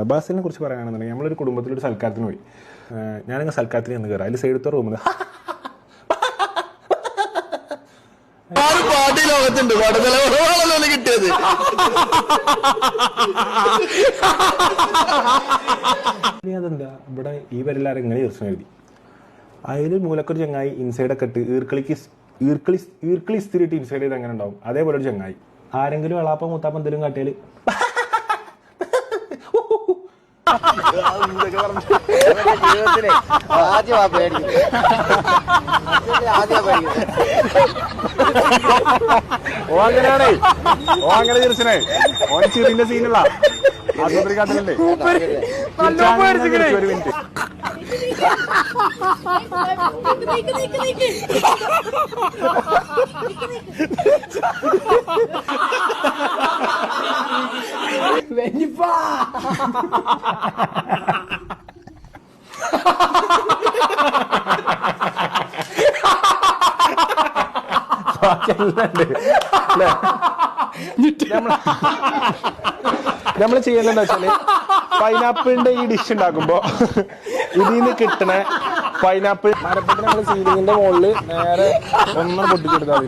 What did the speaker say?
ബാസിലിനെ കുറിച്ച് പറയുകയാണെന്നുണ്ടെങ്കിൽ നമ്മളൊരു കുടുംബത്തിലൊരു സൽക്കാരത്തിന് പോയി. ഞാനങ്ങ് സൽക്കാരത്തിന് ചെന്ന് കയറാം. അതിൽ സൈഡത്തെ റൂമിൽ ലോകത്തുണ്ട് കിട്ടിയത്. അതെന്താ ഇവിടെ ഈ വരെല്ലാരും ഇങ്ങനെ പ്രശ്നം എഴുതി. അതിൽ മൂലക്കൊരു ചങ്ങായി ഇൻസൈഡൊക്കെ ഇട്ട് ഈർക്കിളി ഇസ്തിരിട്ട് ഇൻസൈഡ് ചെയ്ത് എങ്ങനെ ഉണ്ടാവും അതേപോലെ ഒരു ചങ്ങായി. ആരെങ്കിലും എളാപ്പ മൂത്താപ്പ എന്തെങ്കിലും കാട്ടിയാല് അങ്ങനെയാണേ അങ്ങനെ ചിരിച്ചനെ ഓൻ ചിറിന്റെ സീനുള്ള ആശുപത്രി കാട്ടിലല്ലേ ഒരു മിനിറ്റ്. നമ്മൾ ചെയ്യുന്നതെന്ന് വെച്ചാല് പൈനാപ്പിളിന്റെ ഈ ഡിഷ് ഉണ്ടാക്കുമ്പോ ഇതിൽ നിന്ന് കിട്ടണ പൈനാപ്പിൾ മരപ്പെട്ട് നമ്മൾ സീലിങ്ങിന്റെ മുകളിൽ നേരെ ഒന്നും പൊട്ടിച്ചെടുത്താൽ